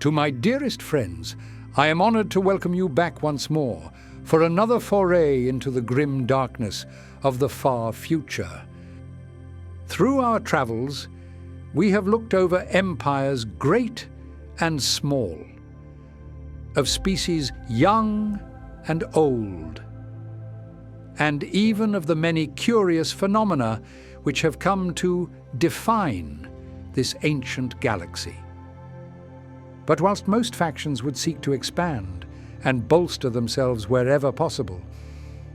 To my dearest friends, I am honored to welcome you back once more for another foray into the grim darkness of the far future. Through our travels, we have looked over empires great and small, of species young and old, and even of the many curious phenomena which have come to define this ancient galaxy. But whilst most factions would seek to expand and bolster themselves wherever possible,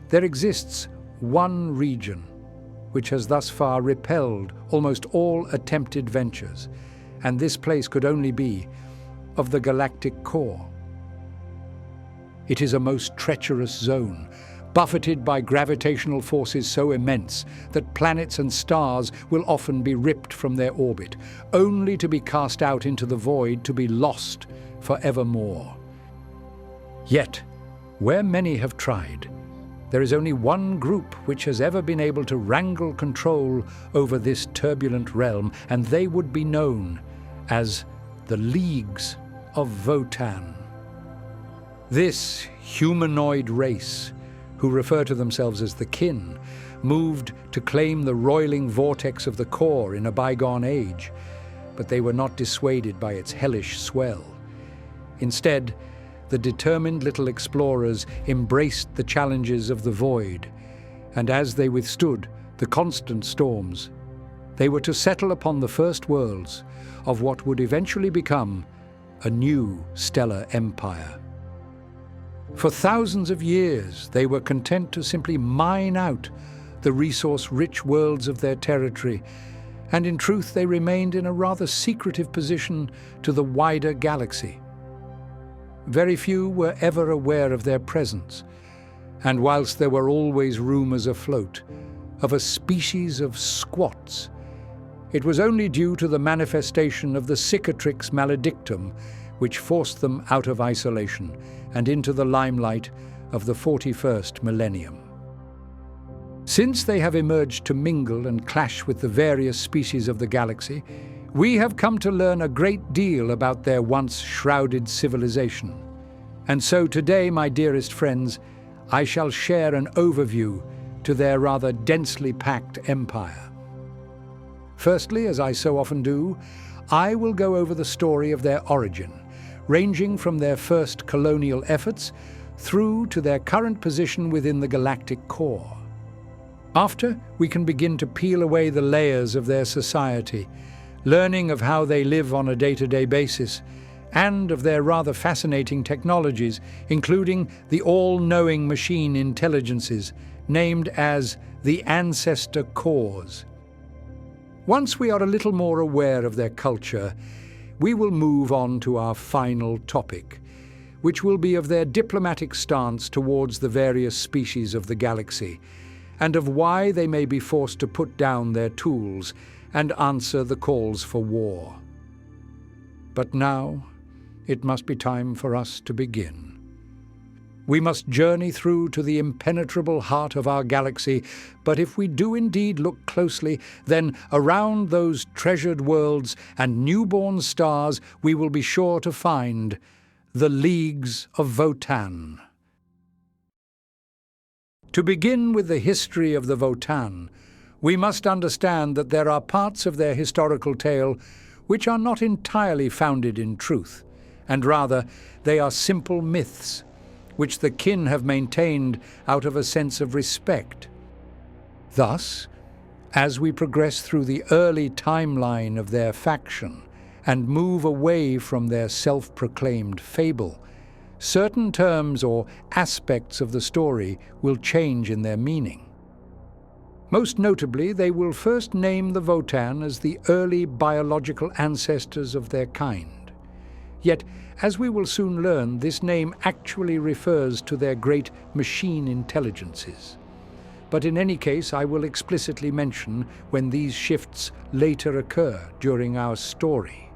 there exists one region which has thus far repelled almost all attempted ventures, and this place could only be of the galactic core. It is a most treacherous zone, buffeted by gravitational forces so immense that planets and stars will often be ripped from their orbit, only to be cast out into the void to be lost forevermore. Yet, where many have tried, there is only one group which has ever been able to wrangle control over this turbulent realm, and they would be known as the Leagues of Votann. This humanoid race, who refer to themselves as the Kin, moved to claim the roiling vortex of the core in a bygone age, but they were not dissuaded by its hellish swell. Instead, the determined little explorers embraced the challenges of the void, and as they withstood the constant storms, they were to settle upon the first worlds of what would eventually become a new stellar empire. For thousands of years, they were content to simply mine out the resource-rich worlds of their territory, and in truth they remained in a rather secretive position to the wider galaxy. Very few were ever aware of their presence, and whilst there were always rumors afloat of a species of squats, it was only due to the manifestation of the cicatrix maledictum which forced them out of isolation and into the limelight of the 41st millennium. Since they have emerged to mingle and clash with the various species of the galaxy, we have come to learn a great deal about their once shrouded civilization. And so today, my dearest friends, I shall share an overview to their rather densely packed empire. Firstly, as I so often do, I will go over the story of their origin, ranging from their first colonial efforts through to their current position within the galactic core. After, we can begin to peel away the layers of their society, learning of how they live on a day-to-day basis, and of their rather fascinating technologies, including the all-knowing machine intelligences, named as the Ancestor Cores. Once we are a little more aware of their culture, we will move on to our final topic, which will be of their diplomatic stance towards the various species of the galaxy, and of why they may be forced to put down their tools and answer the calls for war. But now, it must be time for us to begin. We must journey through to the impenetrable heart of our galaxy, but if we do indeed look closely, then around those treasured worlds and newborn stars we will be sure to find the Leagues of Votann. To begin with the history of the Votann, we must understand that there are parts of their historical tale which are not entirely founded in truth, and rather they are simple myths, which the Kin have maintained out of a sense of respect. Thus, as we progress through the early timeline of their faction and move away from their self-proclaimed fable, certain terms or aspects of the story will change in their meaning. Most notably, they will first name the Votann as the early biological ancestors of their kind. Yet, as we will soon learn, this name actually refers to their great machine intelligences. But in any case, I will explicitly mention when these shifts later occur during our story.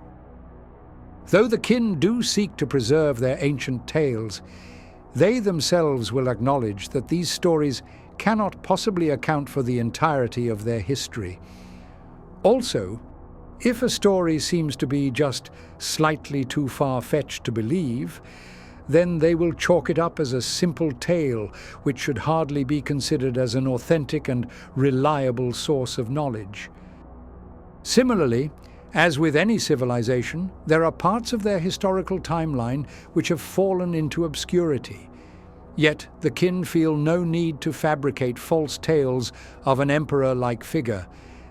Though the Kin do seek to preserve their ancient tales, they themselves will acknowledge that these stories cannot possibly account for the entirety of their history. Also, If a story seems to be just slightly too far-fetched to believe, then they will chalk it up as a simple tale which should hardly be considered as an authentic and reliable source of knowledge. Similarly, as with any civilization, there are parts of their historical timeline which have fallen into obscurity. Yet the kin feel no need to fabricate false tales of an emperor-like figure,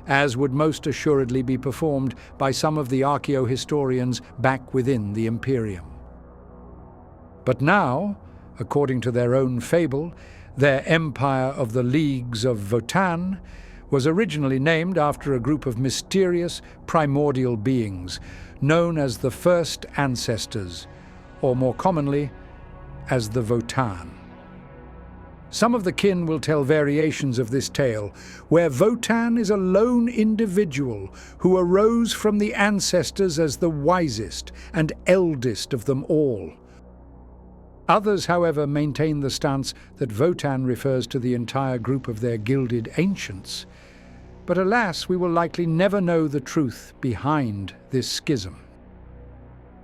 as would most assuredly be performed by some of the archaeohistorians back within the Imperium. But now, according to their own fable, their empire of the Leagues of Votann was originally named after a group of mysterious primordial beings known as the First Ancestors, or more commonly, as the Votann. Some of the kin will tell variations of this tale, where Votann is a lone individual who arose from the ancestors as the wisest and eldest of them all. Others, however, maintain the stance that Votann refers to the entire group of their gilded ancients. But alas, we will likely never know the truth behind this schism.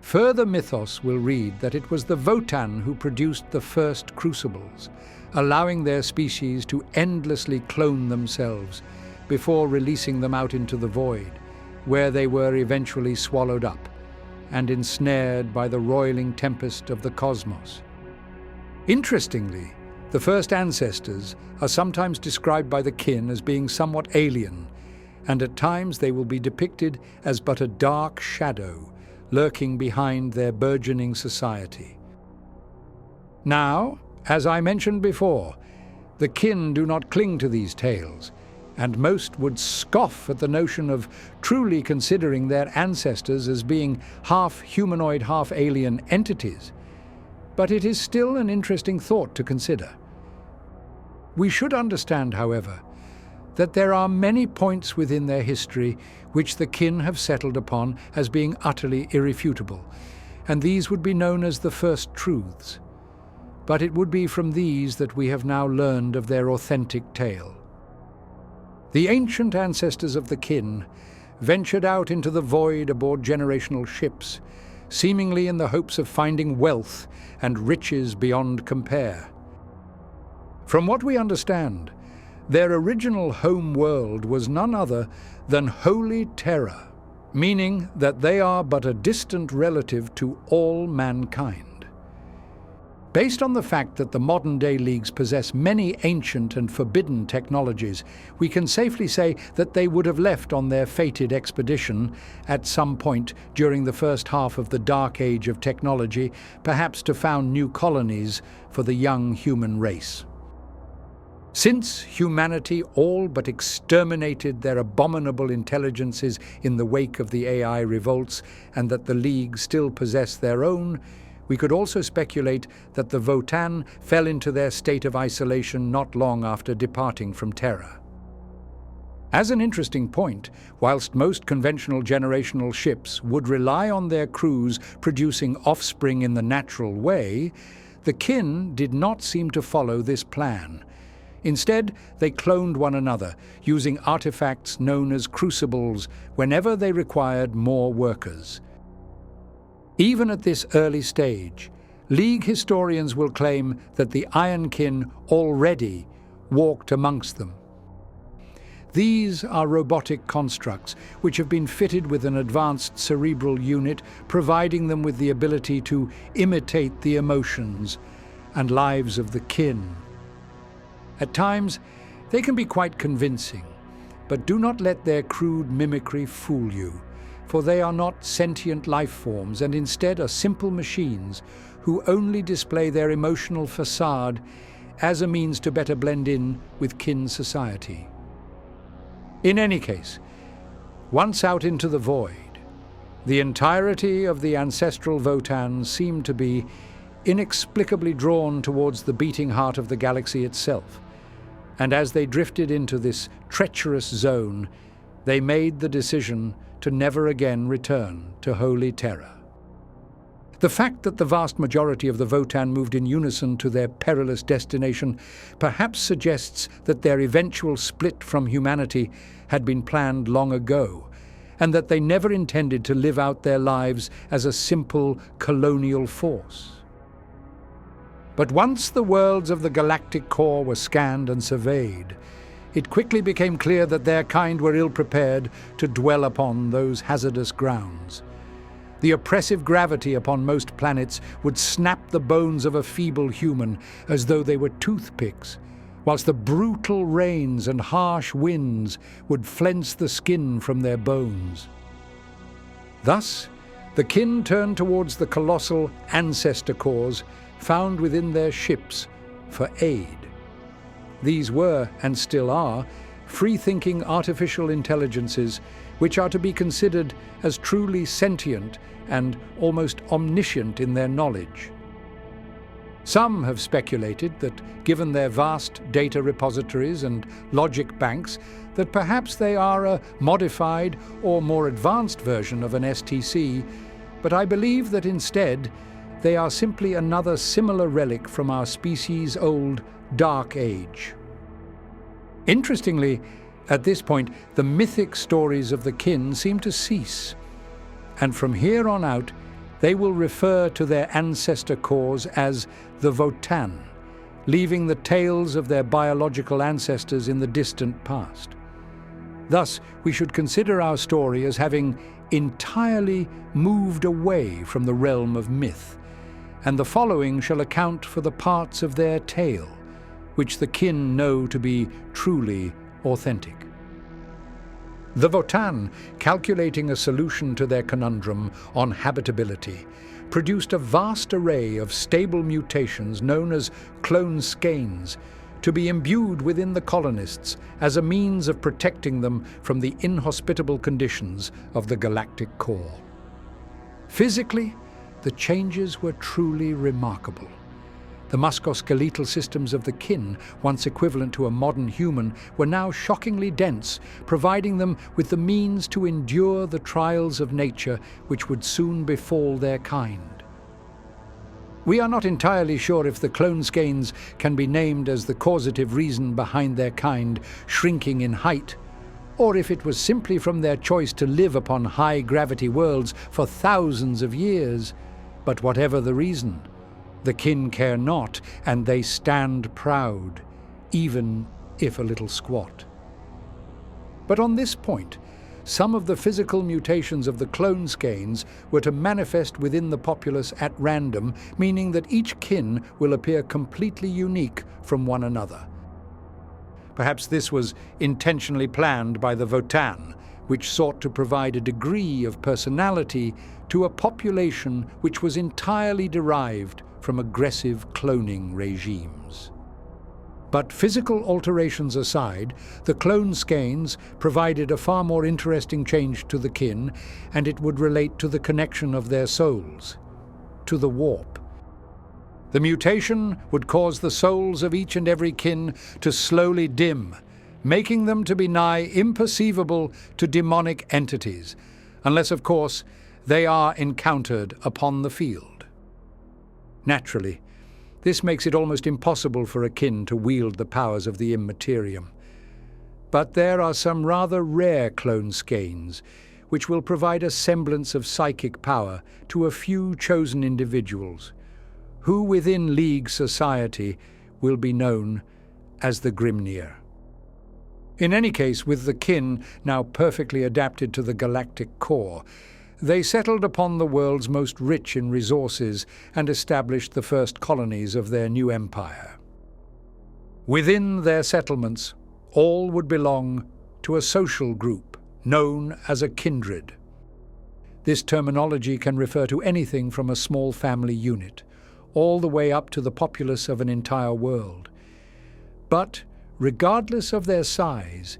Further mythos will read that it was the Votann who produced the first crucibles, allowing their species to endlessly clone themselves before releasing them out into the void, where they were eventually swallowed up and ensnared by the roiling tempest of the cosmos. Interestingly, the first ancestors are sometimes described by the kin as being somewhat alien, and at times they will be depicted as but a dark shadow lurking behind their burgeoning society. Now, as I mentioned before, the kin do not cling to these tales, and most would scoff at the notion of truly considering their ancestors as being half humanoid, half alien entities. But it is still an interesting thought to consider. We should understand, however, that there are many points within their history which the kin have settled upon as being utterly irrefutable, and these would be known as the first truths. But it would be from these that we have now learned of their authentic tale. The ancient ancestors of the kin ventured out into the void aboard generational ships, seemingly in the hopes of finding wealth and riches beyond compare. From what we understand, their original home world was none other than Holy Terra, meaning that they are but a distant relative to all mankind. Based on the fact that the modern-day leagues possess many ancient and forbidden technologies, we can safely say that they would have left on their fated expedition at some point during the first half of the Dark Age of technology, perhaps to found new colonies for the young human race. Since humanity all but exterminated their abominable intelligences in the wake of the AI revolts, and that the League still possess their own, we could also speculate that the Votann fell into their state of isolation not long after departing from Terra. As an interesting point, whilst most conventional generational ships would rely on their crews producing offspring in the natural way, the kin did not seem to follow this plan. Instead, they cloned one another, using artifacts known as crucibles whenever they required more workers. Even at this early stage, League historians will claim that the Iron Kin already walked amongst them. These are robotic constructs which have been fitted with an advanced cerebral unit, providing them with the ability to imitate the emotions and lives of the kin. At times, they can be quite convincing, but do not let their crude mimicry fool you, for they are not sentient life forms and instead are simple machines who only display their emotional facade as a means to better blend in with kin society. In any case, once out into the void, the entirety of the ancestral Votann seemed to be inexplicably drawn towards the beating heart of the galaxy itself, and as they drifted into this treacherous zone, they made the decision to never again return to Holy Terra. The fact that the vast majority of the Votann moved in unison to their perilous destination perhaps suggests that their eventual split from humanity had been planned long ago, and that they never intended to live out their lives as a simple colonial force. But once the worlds of the galactic core were scanned and surveyed, it quickly became clear that their kind were ill-prepared to dwell upon those hazardous grounds. The oppressive gravity upon most planets would snap the bones of a feeble human as though they were toothpicks, whilst the brutal rains and harsh winds would flench the skin from their bones. Thus, the kin turned towards the colossal ancestor cores found within their ships for aid. These were, and still are, free-thinking artificial intelligences which are to be considered as truly sentient and almost omniscient in their knowledge. Some have speculated that, given their vast data repositories and logic banks, that perhaps they are a modified or more advanced version of an STC, but I believe that instead they are simply another similar relic from our species-old Dark Age. Interestingly, at this point, the mythic stories of the kin seem to cease, and from here on out, they will refer to their ancestor cores as the Votann, leaving the tales of their biological ancestors in the distant past. Thus, we should consider our story as having entirely moved away from the realm of myth, and the following shall account for the parts of their tale, which the kin know to be truly authentic. The Votann, calculating a solution to their conundrum on habitability, produced a vast array of stable mutations known as clone skeins to be imbued within the colonists as a means of protecting them from the inhospitable conditions of the galactic core. Physically, the changes were truly remarkable. The musculoskeletal systems of the kin, once equivalent to a modern human, were now shockingly dense, providing them with the means to endure the trials of nature which would soon befall their kind. We are not entirely sure if the clone skeins can be named as the causative reason behind their kind shrinking in height, or if it was simply from their choice to live upon high-gravity worlds for thousands of years. But whatever the reason, the kin care not, and they stand proud, even if a little squat. But on this point, some of the physical mutations of the clone skeins were to manifest within the populace at random, meaning that each kin will appear completely unique from one another. Perhaps this was intentionally planned by the Votann, which sought to provide a degree of personality to a population which was entirely derived from aggressive cloning regimes. But physical alterations aside, the clone skeins provided a far more interesting change to the kin, and it would relate to the connection of their souls, to the warp. The mutation would cause the souls of each and every kin to slowly dim, making them to be nigh imperceivable to demonic entities, unless, of course, they are encountered upon the field. Naturally, this makes it almost impossible for a kin to wield the powers of the Immaterium. But there are some rather rare clone skeins, which will provide a semblance of psychic power to a few chosen individuals, who within League society will be known as the Grimnir. In any case, with the kin now perfectly adapted to the galactic core, they settled upon the worlds most rich in resources and established the first colonies of their new empire. Within their settlements, all would belong to a social group known as a kindred. This terminology can refer to anything from a small family unit, all the way up to the populace of an entire world. But, regardless of their size,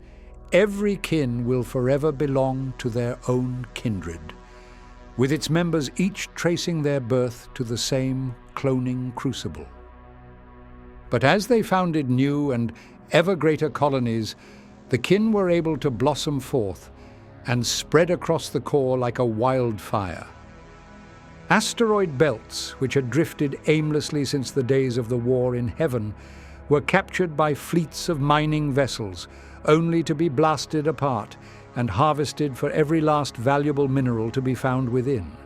every kin will forever belong to their own kindred, with its members each tracing their birth to the same cloning crucible. But as they founded new and ever greater colonies, the kin were able to blossom forth and spread across the core like a wildfire. Asteroid belts, which had drifted aimlessly since the days of the war in heaven, were captured by fleets of mining vessels, only to be blasted apart, and harvested for every last valuable mineral to be found within.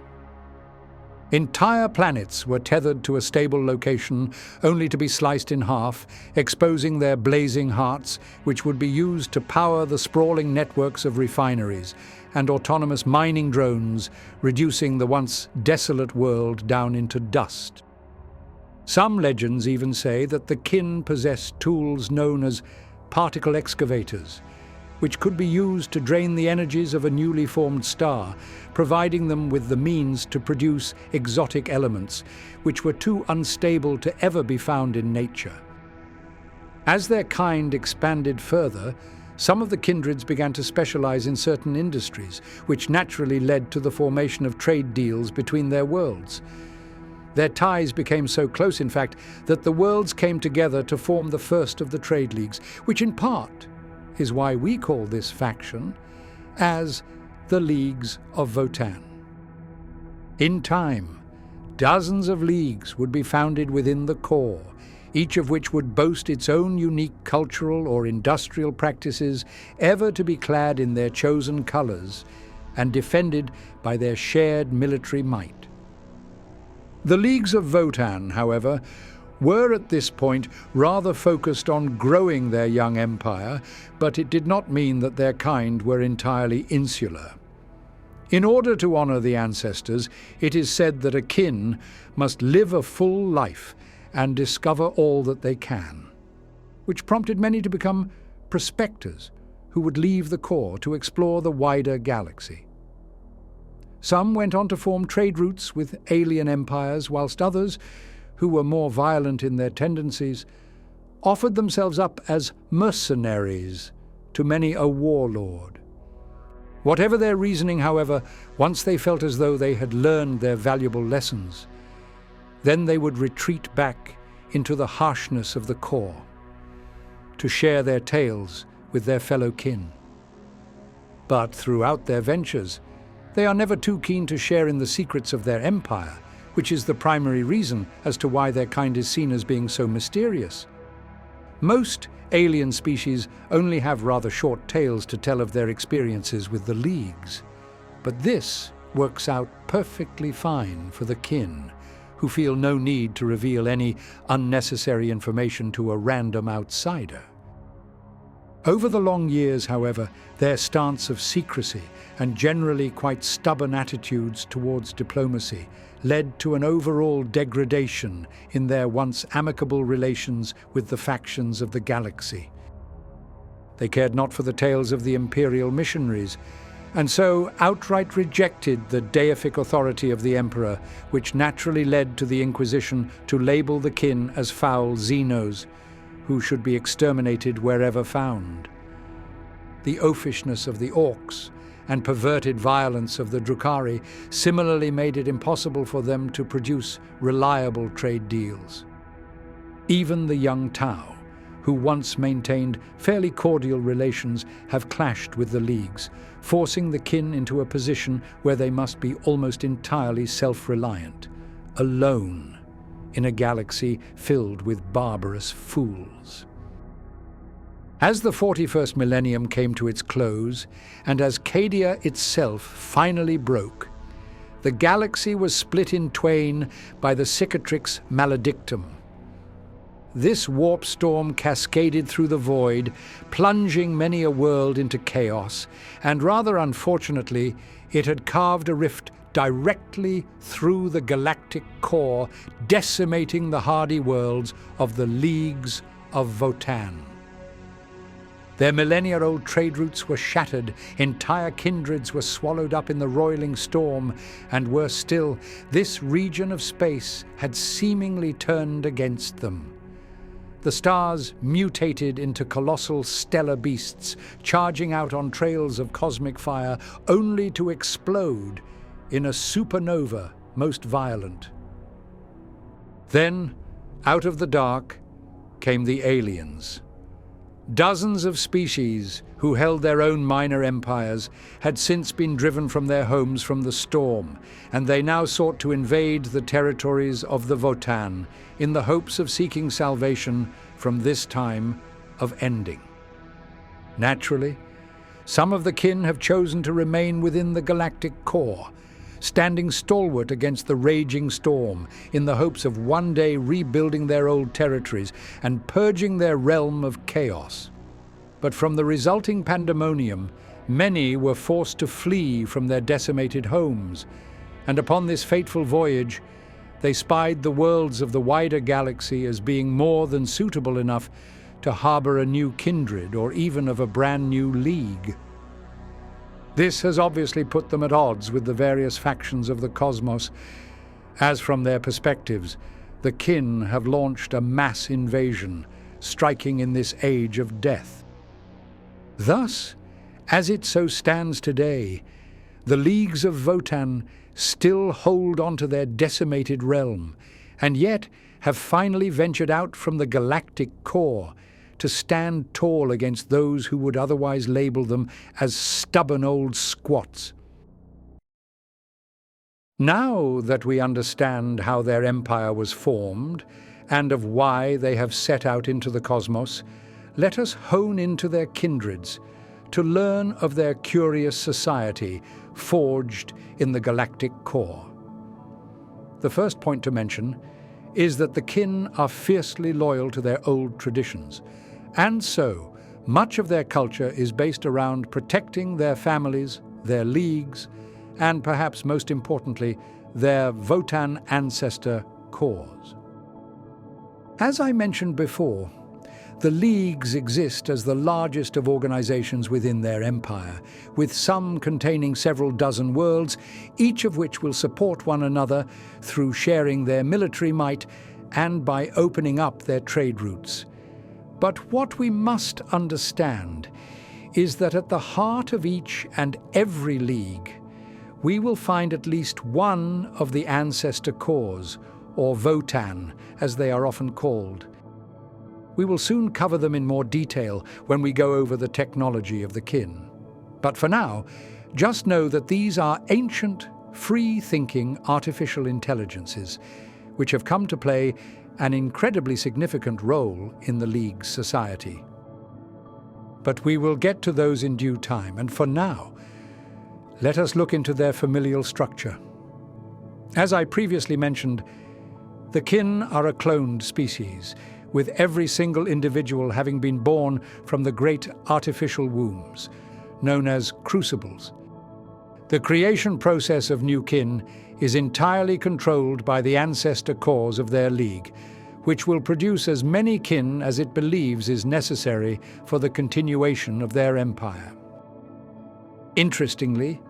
Entire planets were tethered to a stable location, only to be sliced in half, exposing their blazing hearts, which would be used to power the sprawling networks of refineries and autonomous mining drones, reducing the once desolate world down into dust. Some legends even say that the kin possessed tools known as particle excavators, which could be used to drain the energies of a newly formed star, providing them with the means to produce exotic elements, which were too unstable to ever be found in nature. As their kind expanded further, some of the kindreds began to specialize in certain industries, which naturally led to the formation of trade deals between their worlds. Their ties became so close, in fact, that the worlds came together to form the first of the trade leagues, which in part is why we call this faction as the Leagues of Votann. In time, dozens of leagues would be founded within the core, each of which would boast its own unique cultural or industrial practices, ever to be clad in their chosen colors and defended by their shared military might. The Leagues of Votann, however, were at this point rather focused on growing their young empire, but it did not mean that their kind were entirely insular. In order to honor the ancestors, it is said that a kin must live a full life and discover all that they can, which prompted many to become prospectors who would leave the core to explore the wider galaxy. Some went on to form trade routes with alien empires, whilst others, who were more violent in their tendencies, offered themselves up as mercenaries to many a warlord. Whatever their reasoning, however, once they felt as though they had learned their valuable lessons, then they would retreat back into the harshness of the core to share their tales with their fellow kin. But throughout their ventures, they are never too keen to share in the secrets of their empire, which is the primary reason as to why their kind is seen as being so mysterious. Most alien species only have rather short tales to tell of their experiences with the Leagues, but this works out perfectly fine for the kin, who feel no need to reveal any unnecessary information to a random outsider. Over the long years, however, their stance of secrecy and generally quite stubborn attitudes towards diplomacy led to an overall degradation in their once amicable relations with the factions of the galaxy. They cared not for the tales of the imperial missionaries, and so outright rejected the deific authority of the emperor, which naturally led to the Inquisition to label the kin as foul Xenos, who should be exterminated wherever found. The oafishness of the orcs and perverted violence of the Drukhari similarly made it impossible for them to produce reliable trade deals. Even the young Tau, who once maintained fairly cordial relations, have clashed with the Leagues, forcing the kin into a position where they must be almost entirely self-reliant, alone in a galaxy filled with barbarous fools. As the 41st millennium came to its close, and as Cadia itself finally broke, the galaxy was split in twain by the cicatrix maledictum. This warp storm cascaded through the void, plunging many a world into chaos, and rather unfortunately, it had carved a rift directly through the galactic core, decimating the hardy worlds of the Leagues of Votann. Their millennia-old trade routes were shattered, entire kindreds were swallowed up in the roiling storm, and worse still, this region of space had seemingly turned against them. The stars mutated into colossal stellar beasts, charging out on trails of cosmic fire, only to explode in a supernova most violent. Then, out of the dark, came the aliens. Dozens of species who held their own minor empires had since been driven from their homes from the storm, and they now sought to invade the territories of the Votann in the hopes of seeking salvation from this time of ending. Naturally, Some of the kin have chosen to remain within the galactic core, standing stalwart against the raging storm in the hopes of one day rebuilding their old territories and purging their realm of chaos. But from the resulting pandemonium, many were forced to flee from their decimated homes, and upon this fateful voyage, they spied the worlds of the wider galaxy as being more than suitable enough to harbor a new kindred or even of a brand new league. This has obviously put them at odds with the various factions of the cosmos, as from their perspectives, the kin have launched a mass invasion, striking in this age of death. Thus, as it so stands today, the leagues of Votann still hold onto their decimated realm, and yet have finally ventured out from the galactic core to stand tall against those who would otherwise label them as stubborn old squats. Now that we understand how their empire was formed, and of why they have set out into the cosmos, let us hone into their kindreds, to learn of their curious society forged in the galactic core. The first point to mention is that the kin are fiercely loyal to their old traditions, and so much of their culture is based around protecting their families, their leagues, and perhaps most importantly, their Votann ancestor cores. As I mentioned before, the leagues exist as the largest of organizations within their empire, with some containing several dozen worlds, each of which will support one another through sharing their military might and by opening up their trade routes. But what we must understand is that at the heart of each and every league, we will find at least one of the ancestor cores, or Votann, as they are often called. We will soon cover them in more detail when we go over the technology of the kin. But for now, just know that these are ancient, free-thinking artificial intelligences, which have come to play an incredibly significant role in the League's society. But we will get to those in due time, and for now, let us look into their familial structure. As I previously mentioned, the kin are a cloned species, with every single individual having been born from the great artificial wombs, known as crucibles. The creation process of new kin is entirely controlled by the ancestor cores of their league, which will produce as many kin as it believes is necessary for the continuation of their empire. Interestingly,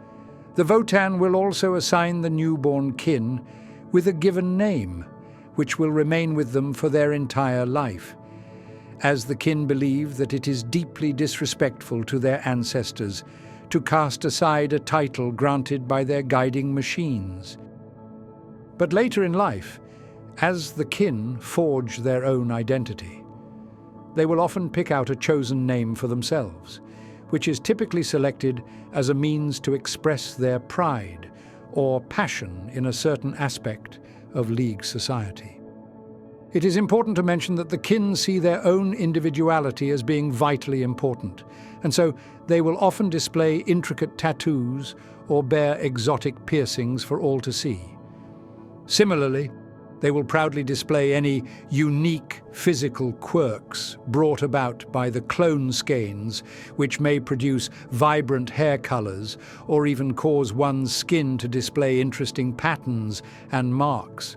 the Votann will also assign the newborn kin with a given name, which will remain with them for their entire life, as the kin believe that it is deeply disrespectful to their ancestors to cast aside a title granted by their guiding machines. But later in life, as the kin forge their own identity, they will often pick out a chosen name for themselves, which is typically selected as a means to express their pride or passion in a certain aspect of League society. It is important to mention that the kin see their own individuality as being vitally important, and so they will often display intricate tattoos or bear exotic piercings for all to see. Similarly, they will proudly display any unique physical quirks brought about by the clone skeins, which may produce vibrant hair colors or even cause one's skin to display interesting patterns and marks.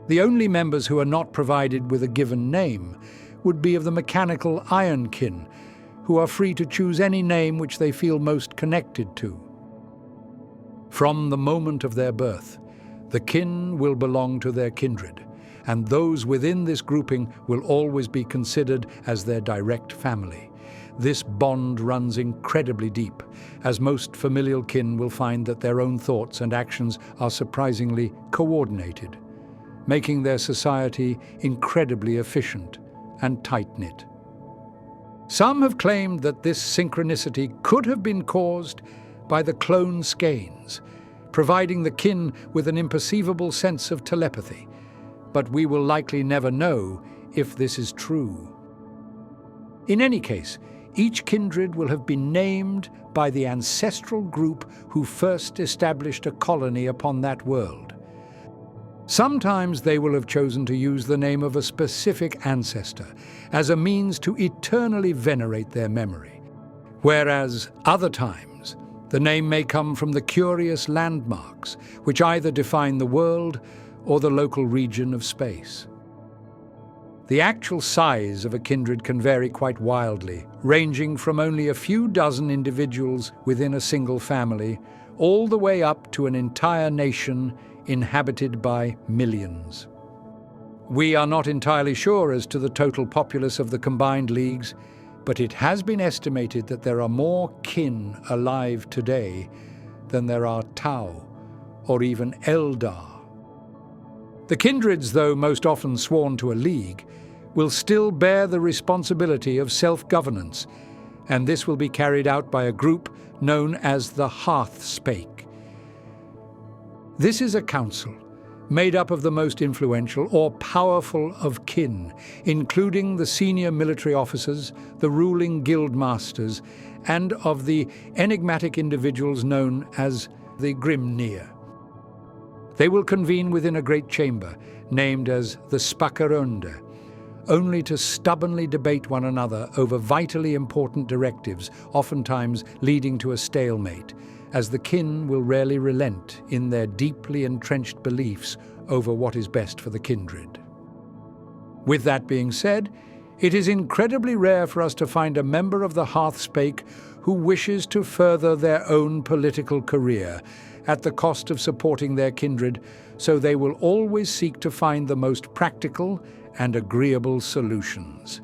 The only members who are not provided with a given name would be of the mechanical iron kin, who are free to choose any name which they feel most connected to. From the moment of their birth, the kin will belong to their kindred, and those within this grouping will always be considered as their direct family. This bond runs incredibly deep, as most familial kin will find that their own thoughts and actions are surprisingly coordinated, making their society incredibly efficient and tight-knit. Some have claimed that this synchronicity could have been caused by the clone skeins, providing the kin with an imperceivable sense of telepathy, but we will likely never know if this is true. In any case, each kindred will have been named by the ancestral group who first established a colony upon that world. Sometimes they will have chosen to use the name of a specific ancestor as a means to eternally venerate their memory, whereas other times the name may come from the curious landmarks which either define the world or the local region of space. The actual size of a kindred can vary quite wildly, ranging from only a few dozen individuals within a single family, all the way up to an entire nation inhabited by millions. We are not entirely sure as to the total populace of the combined leagues, but it has been estimated that there are more kin alive today than there are Tau or even Eldar. The kindreds, though most often sworn to a league, will still bear the responsibility of self-governance, and this will be carried out by a group known as the Hearthspake. This is a council made up of the most influential or powerful of kin, including the senior military officers, the ruling guild masters, and of the enigmatic individuals known as the Grimnir. They will convene within a great chamber, named as the Spackerunde, only to stubbornly debate one another over vitally important directives, oftentimes leading to a stalemate, as the kin will rarely relent in their deeply entrenched beliefs over what is best for the kindred. With that being said, it is incredibly rare for us to find a member of the Hearthspake who wishes to further their own political career at the cost of supporting their kindred, so they will always seek to find the most practical and agreeable solutions.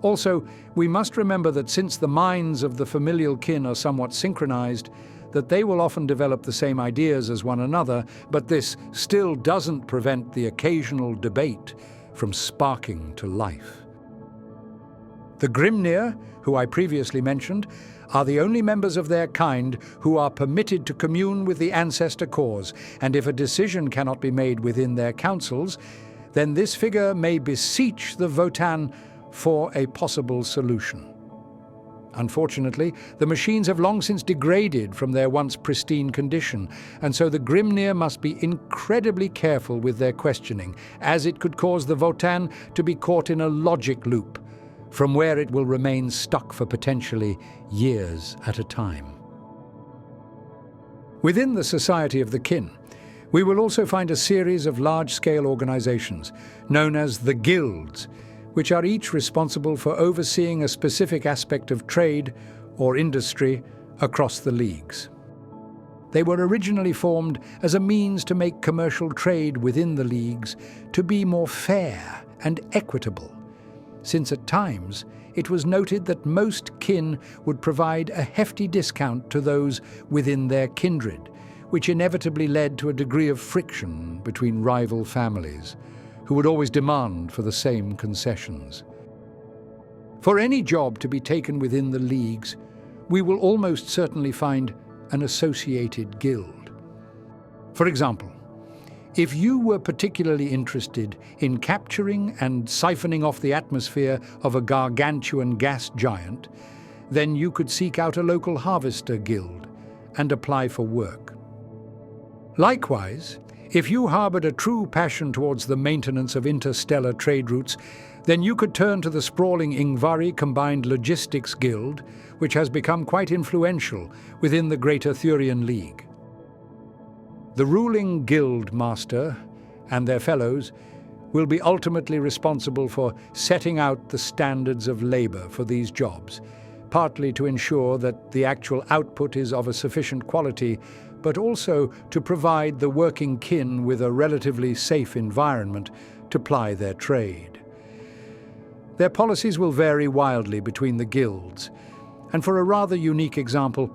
Also, we must remember that since the minds of the familial kin are somewhat synchronized, that they will often develop the same ideas as one another, but this still doesn't prevent the occasional debate from sparking to life. The Grimnir, who I previously mentioned, are the only members of their kind who are permitted to commune with the ancestor cause, and if a decision cannot be made within their councils, then this figure may beseech the Votann for a possible solution. Unfortunately, the machines have long since degraded from their once pristine condition, and so the Grimnir must be incredibly careful with their questioning, as it could cause the Votann to be caught in a logic loop, from where it will remain stuck for potentially years at a time. Within the Society of the Kin, we will also find a series of large-scale organizations, known as the Guilds, which are each responsible for overseeing a specific aspect of trade or industry across the leagues. They were originally formed as a means to make commercial trade within the leagues to be more fair and equitable, since at times it was noted that most kin would provide a hefty discount to those within their kindred, which inevitably led to a degree of friction between rival families, who would always demand for the same concessions. For any job to be taken within the leagues, we will almost certainly find an associated guild. For example, if you were particularly interested in capturing and siphoning off the atmosphere of a gargantuan gas giant, then you could seek out a local harvester guild and apply for work. Likewise, if you harbored a true passion towards the maintenance of interstellar trade routes, then you could turn to the sprawling Ingvari Combined Logistics Guild, which has become quite influential within the Greater Thurian League. The ruling guild master and their fellows will be ultimately responsible for setting out the standards of labor for these jobs, partly to ensure that the actual output is of a sufficient quality, but also to provide the working kin with a relatively safe environment to ply their trade. Their policies will vary wildly between the guilds, and for a rather unique example,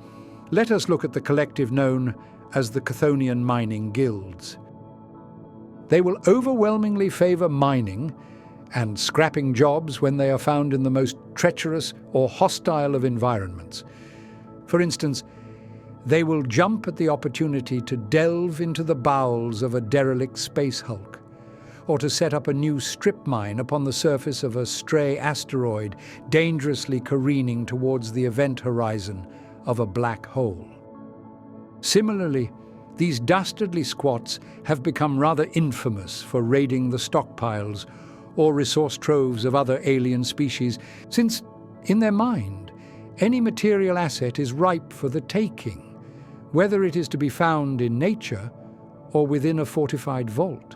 let us look at the collective known as the Chthonian Mining Guilds. They will overwhelmingly favor mining and scrapping jobs when they are found in the most treacherous or hostile of environments. For instance, they will jump at the opportunity to delve into the bowels of a derelict space hulk, or to set up a new strip mine upon the surface of a stray asteroid dangerously careening towards the event horizon of a black hole. Similarly, these dastardly squats have become rather infamous for raiding the stockpiles or resource troves of other alien species, since, in their mind, any material asset is ripe for the taking, whether it is to be found in nature or within a fortified vault.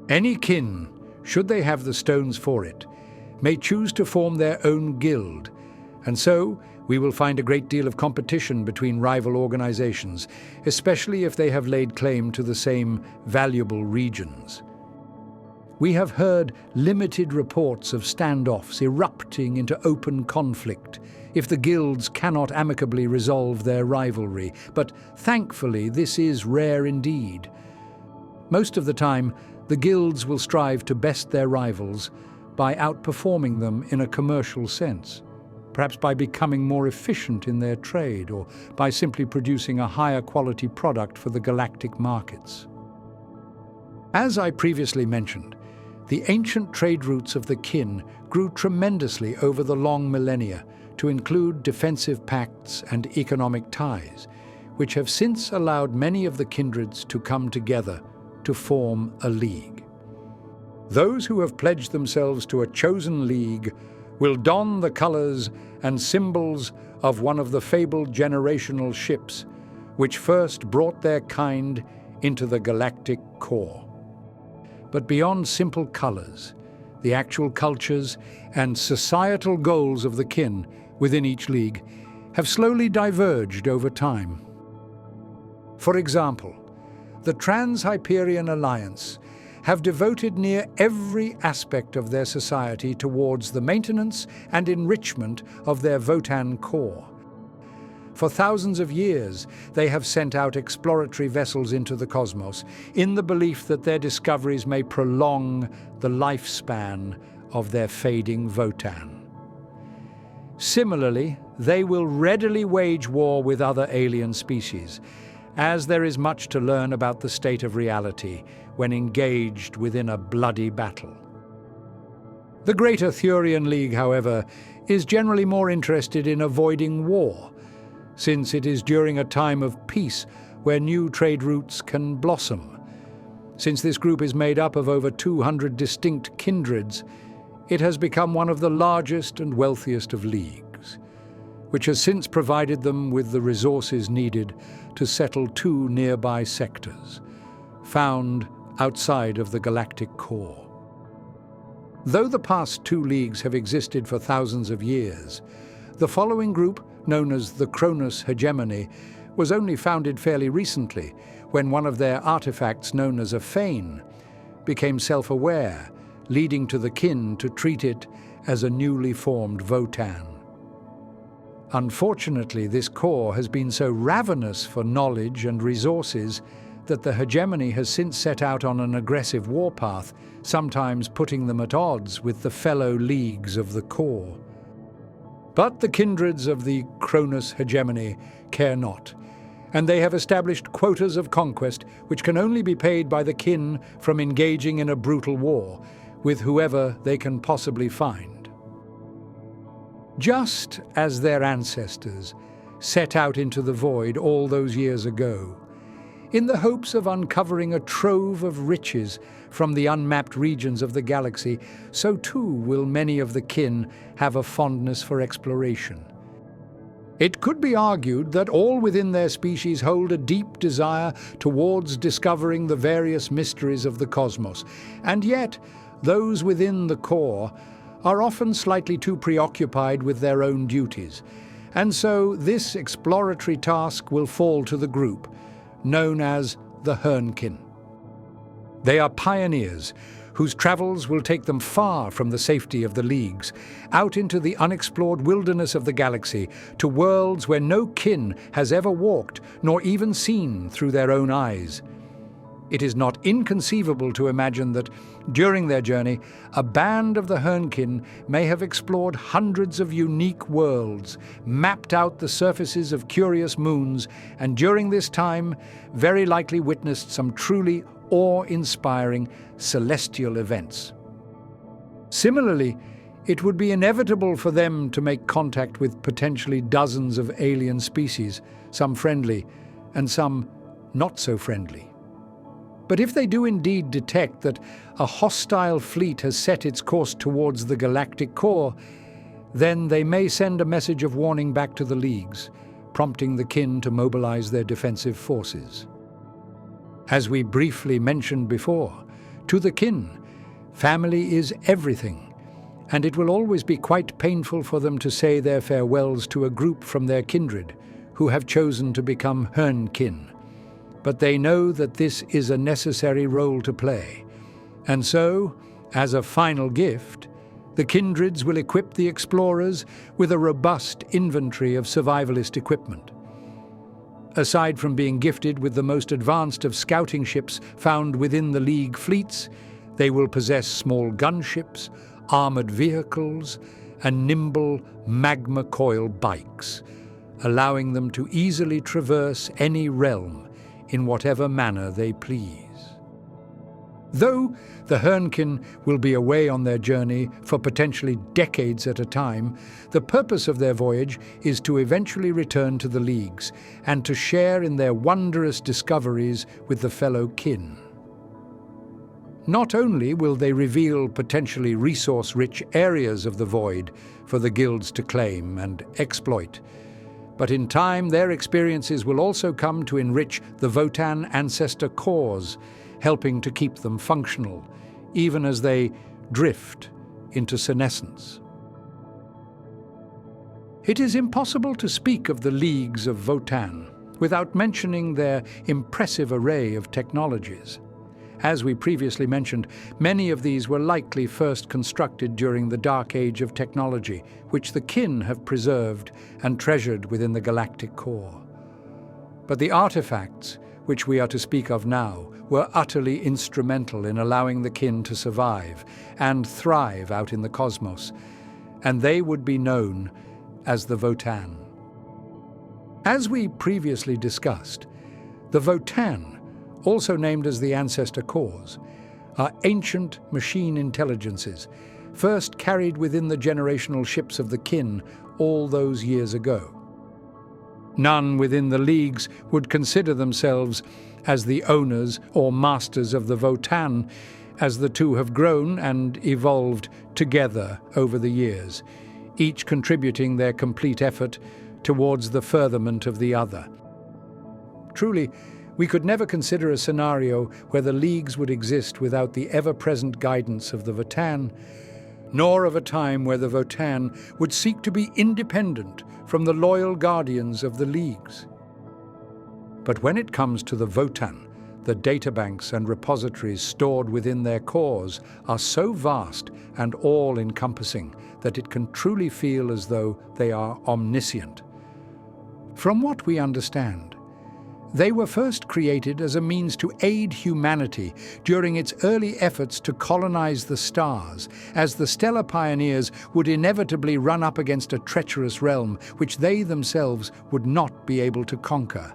Any kin, should they have the stones for it, may choose to form their own guild, and so we will find a great deal of competition between rival organizations, especially if they have laid claim to the same valuable regions. We have heard limited reports of standoffs erupting into open conflict if the guilds cannot amicably resolve their rivalry, but thankfully this is rare indeed. Most of the time, the guilds will strive to best their rivals by outperforming them in a commercial sense, perhaps by becoming more efficient in their trade or by simply producing a higher quality product for the galactic markets. As I previously mentioned, the ancient trade routes of the kin grew tremendously over the long millennia to include defensive pacts and economic ties, which have since allowed many of the kindreds to come together to form a league. Those who have pledged themselves to a chosen league will don the colors and symbols of one of the fabled generational ships which first brought their kind into the galactic core. But beyond simple colors, the actual cultures and societal goals of the kin within each league have slowly diverged over time. For example, the Trans-Hyperion Alliance have devoted near every aspect of their society towards the maintenance and enrichment of their Votann core. For thousands of years, they have sent out exploratory vessels into the cosmos in the belief that their discoveries may prolong the lifespan of their fading Votann. Similarly, they will readily wage war with other alien species, as there is much to learn about the state of reality when engaged within a bloody battle. The Greater Thurian League, however, is generally more interested in avoiding war, since it is during a time of peace where new trade routes can blossom. Since this group is made up of over 200 distinct kindreds, it has become one of the largest and wealthiest of leagues, which has since provided them with the resources needed to settle two nearby sectors, found outside of the galactic core. Though the past two leagues have existed for thousands of years, the following group, known as the Cronus Hegemony, was only founded fairly recently, when one of their artifacts, known as a fane, became self-aware, leading to the kin to treat it as a newly formed Votann. Unfortunately, this core has been so ravenous for knowledge and resources that the hegemony has since set out on an aggressive warpath, sometimes putting them at odds with the fellow leagues of the core. But the kindreds of the Cronus hegemony care not, and they have established quotas of conquest which can only be paid by the kin from engaging in a brutal war with whoever they can possibly find. Just as their ancestors set out into the void all those years ago, in the hopes of uncovering a trove of riches from the unmapped regions of the galaxy, so too will many of the kin have a fondness for exploration. It could be argued that all within their species hold a deep desire towards discovering the various mysteries of the cosmos, and yet those within the core are often slightly too preoccupied with their own duties, and so this exploratory task will fall to the group, known as the Kin. They are pioneers whose travels will take them far from the safety of the leagues, out into the unexplored wilderness of the galaxy, to worlds where no kin has ever walked nor even seen through their own eyes. It is not inconceivable to imagine that, during their journey, a band of the Kin may have explored hundreds of unique worlds, mapped out the surfaces of curious moons, and during this time very likely witnessed some truly awe-inspiring celestial events. Similarly, it would be inevitable for them to make contact with potentially dozens of alien species, some friendly and some not so friendly. But if they do indeed detect that a hostile fleet has set its course towards the galactic core, then they may send a message of warning back to the Leagues, prompting the Kin to mobilize their defensive forces. As we briefly mentioned before, to the Kin, family is everything, and it will always be quite painful for them to say their farewells to a group from their kindred who have chosen to become Votann Kin. But they know that this is a necessary role to play, and so, as a final gift, the kindreds will equip the explorers with a robust inventory of survivalist equipment. Aside from being gifted with the most advanced of scouting ships found within the League fleets, they will possess small gunships, armored vehicles, and nimble magma coil bikes, allowing them to easily traverse any realm in whatever manner they please. Though the Votann Kin will be away on their journey for potentially decades at a time, the purpose of their voyage is to eventually return to the Leagues and to share in their wondrous discoveries with the fellow Kin. Not only will they reveal potentially resource-rich areas of the void for the guilds to claim and exploit, but in time their experiences will also come to enrich the Votann ancestor cores, helping to keep them functional, even as they drift into senescence. It is impossible to speak of the Leagues of Votann without mentioning their impressive array of technologies. As we previously mentioned, many of these were likely first constructed during the Dark Age of technology, which the Kin have preserved and treasured within the galactic core. But the artifacts, which we are to speak of now, were utterly instrumental in allowing the Kin to survive and thrive out in the cosmos, and they would be known as the Votann. As we previously discussed, the Votann, also named as the ancestor cores, are ancient machine intelligences, first carried within the generational ships of the Kin all those years ago. None within the Leagues would consider themselves as the owners or masters of the Votann, as the two have grown and evolved together over the years, each contributing their complete effort towards the furtherment of the other. Truly, we could never consider a scenario where the Leagues would exist without the ever-present guidance of the Votann, nor of a time where the Votann would seek to be independent from the loyal guardians of the Leagues. But when it comes to the Votann, the databanks and repositories stored within their cores are so vast and all-encompassing that it can truly feel as though they are omniscient. From what we understand, they were first created as a means to aid humanity during its early efforts to colonize the stars, as the stellar pioneers would inevitably run up against a treacherous realm which they themselves would not be able to conquer.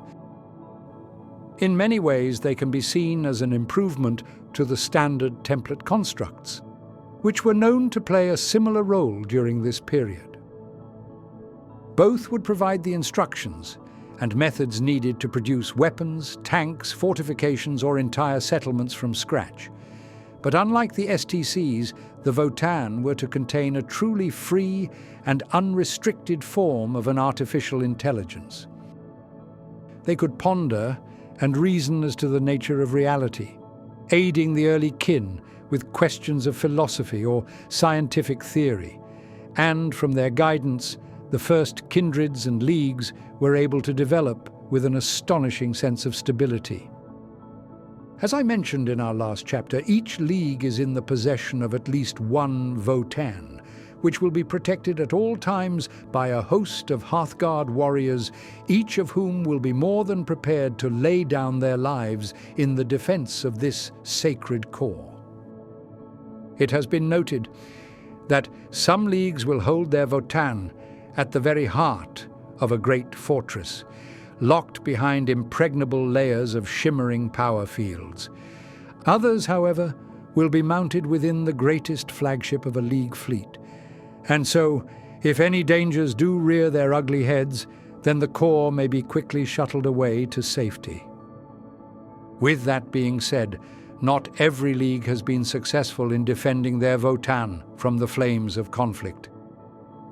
In many ways, they can be seen as an improvement to the standard template constructs, which were known to play a similar role during this period. Both would provide the instructions and methods needed to produce weapons, tanks, fortifications, or entire settlements from scratch. But unlike the STCs, the Votann were to contain a truly free and unrestricted form of an artificial intelligence. They could ponder and reason as to the nature of reality, aiding the early Kin with questions of philosophy or scientific theory, and from their guidance, the first kindreds and leagues were able to develop with an astonishing sense of stability. As I mentioned in our last chapter, each league is in the possession of at least one Votann, which will be protected at all times by a host of Hearthguard warriors, each of whom will be more than prepared to lay down their lives in the defense of this sacred core. It has been noted that some leagues will hold their Votann at the very heart of a great fortress, locked behind impregnable layers of shimmering power fields. Others, however, will be mounted within the greatest flagship of a League fleet. And so, if any dangers do rear their ugly heads, then the core may be quickly shuttled away to safety. With that being said, not every League has been successful in defending their Votann from the flames of conflict.